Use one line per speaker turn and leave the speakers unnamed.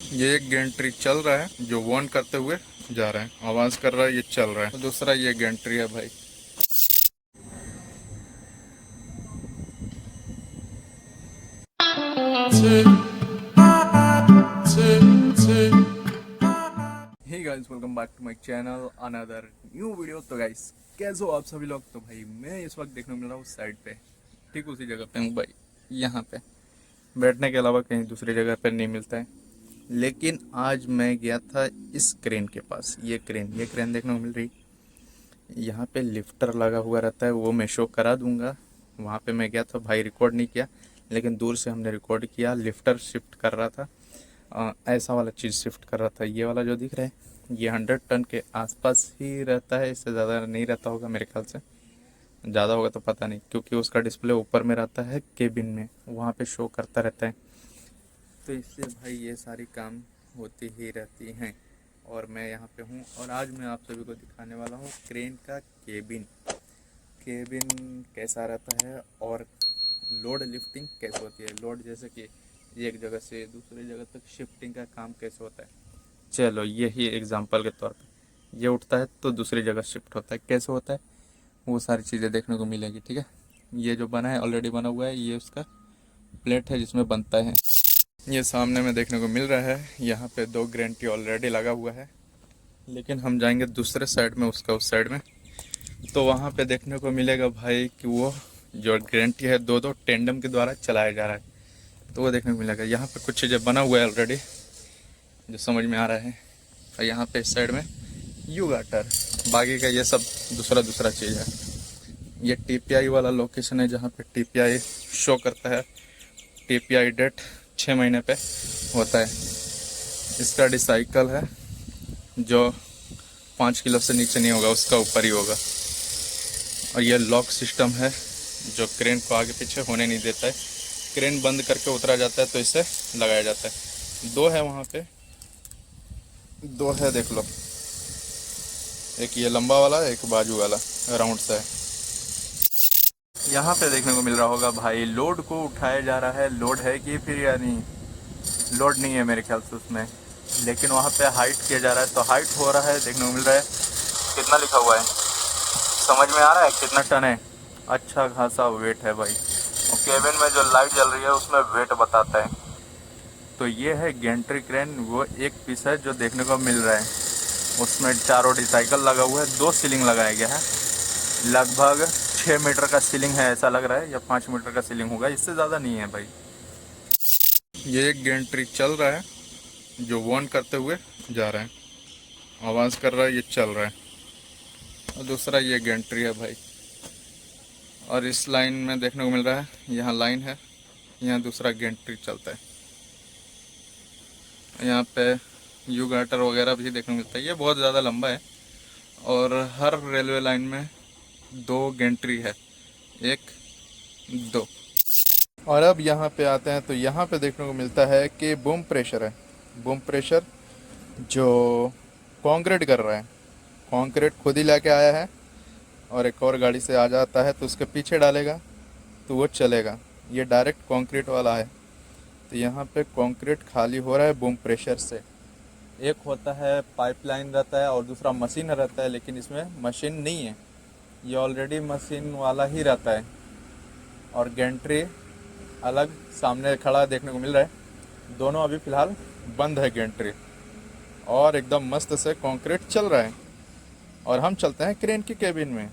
ये एक गेंट्री चल रहा है जो वार्न करते हुए जा रहा है, आवाज कर रहा है, ये चल रहा है। तो दूसरा ये गेंट्री है भाई। Hey guys, welcome back to my channel, another new video. तो गाइस, कैसे हो आप सभी लोग? तो भाई मैं इस वक्त देखने को मिल रहा हूँ साइड पे, ठीक उसी जगह पे हूँ भाई। यहाँ पे बैठने के अलावा कहीं दूसरी जगह पे नहीं मिलता है। लेकिन आज मैं गया था इस क्रेन के पास। ये क्रेन देखने को मिल रही। यहाँ पे लिफ्टर लगा हुआ रहता है, वो मैं शो करा दूंगा। वहाँ पे मैं गया था भाई, रिकॉर्ड नहीं किया, लेकिन दूर से हमने रिकॉर्ड किया। लिफ्टर शिफ्ट कर रहा था, ऐसा वाला चीज़ शिफ्ट कर रहा था। ये वाला जो दिख रहा है, ये 100 टन के आसपास ही रहता है, इससे ज़्यादा नहीं रहता होगा मेरे ख्याल से। ज़्यादा होगा तो पता नहीं, क्योंकि उसका डिस्प्ले ऊपर में रहता है केबिन में, वहाँ पे शो करता रहता है। तो इससे भाई ये सारी काम होती ही रहती हैं। और मैं यहाँ पे हूँ, और आज मैं आप सभी को दिखाने वाला हूँ क्रेन का केबिन। केबिन कैसा रहता है और लोड लिफ्टिंग कैसे होती है। लोड जैसे कि एक जगह से दूसरी जगह तक शिफ्टिंग का काम कैसे होता है। चलो यही एग्जांपल के तौर पे, ये उठता है तो दूसरी जगह शिफ्ट होता है, कैसे होता है वो सारी चीज़ें देखने को मिलेगी। ठीक है, ये जो बना है ऑलरेडी बना हुआ है, ये उसका प्लेट है जिसमें बनता है। ये सामने में देखने को मिल रहा है, यहाँ पे 2 गारंटी ऑलरेडी लगा हुआ है। लेकिन हम जाएंगे दूसरे साइड में, उसका उस साइड में, तो वहाँ पे देखने को मिलेगा भाई कि वो जो गारंटी है 2-2 टेंडम के द्वारा चलाया जा रहा है। तो वो देखने को मिलेगा। यहाँ पे कुछ चीज़ें बना हुआ है ऑलरेडी जो समझ में आ रहा है। और यहाँ पे इस साइड में यू गाटर, बाकी का ये सब दूसरा दूसरा चीज़ है। ये टीपीआई वाला लोकेशन है जहाँ पे टीपीआई शो करता है। टीपीआई डेट 6 महीने पे होता है। इसका रिसाइकल है जो 5 किलो से नीचे नहीं होगा, उसका ऊपर ही होगा। और ये लॉक सिस्टम है जो क्रेन को आगे पीछे होने नहीं देता है। क्रेन बंद करके उतरा जाता है तो इसे लगाया जाता है। 2 है वहाँ पे, 2 है, देख लो। एक ये लंबा वाला, एक बाजू वाला राउंड सा है। यहाँ पे देखने को मिल रहा होगा भाई, लोड को उठाया जा रहा है। लोड है कि फिर या नहीं, लोड नहीं है मेरे ख्याल से उसमें, लेकिन वहाँ पे हाइट किया जा रहा है। तो हाइट हो रहा है, देखने को मिल रहा है। कितना लिखा हुआ है समझ में आ रहा है? कितना टन है? अच्छा खासा वेट है भाई। और केबिन में जो लाइट जल रही है उसमें वेट बताता है। तो ये है गेंट्री क्रेन, वो एक पीस है जो देखने को मिल रहा है। उसमें चारों रिसाइकल लगा हुआ है, 2 सीलिंग लगाया गया है। लगभग 6 मीटर का सीलिंग है ऐसा लग रहा है, या 5 मीटर का सीलिंग होगा, इससे ज़्यादा नहीं है भाई। ये एक गेंट्री चल रहा है जो वार्न करते हुए जा रहा है, आवाज़ कर रहा है, ये चल रहा है। और दूसरा ये गेंट्री है भाई। और इस लाइन में देखने को मिल रहा है, यहाँ लाइन है, यहाँ दूसरा गेंट्री चलता है। यहाँ पे यू गाटर वगैरह भी देखने को मिलता है। ये बहुत ज़्यादा लंबा है और हर रेलवे लाइन में 2 गेंट्री है, 1 2। और अब यहाँ पे आते हैं तो यहाँ पे देखने को मिलता है कि बूम प्रेशर है। बूम प्रेशर जो कंक्रीट कर रहा है, कंक्रीट खुद ही लेके आया है और एक और गाड़ी से आ जाता है तो उसके पीछे डालेगा तो वो चलेगा। ये डायरेक्ट कंक्रीट वाला है। तो यहाँ पे कंक्रीट खाली हो रहा है बूम प्रेशर से। एक होता है पाइपलाइन रहता है और दूसरा मशीन रहता है, लेकिन इसमें मशीन नहीं है, ये ऑलरेडी मशीन वाला ही रहता है। और गेंट्री अलग सामने खड़ा देखने को मिल रहा है। दोनों अभी फ़िलहाल बंद है गेंट्री, और एकदम मस्त से कंक्रीट चल रहा है। और हम चलते हैं क्रेन की केबिन में।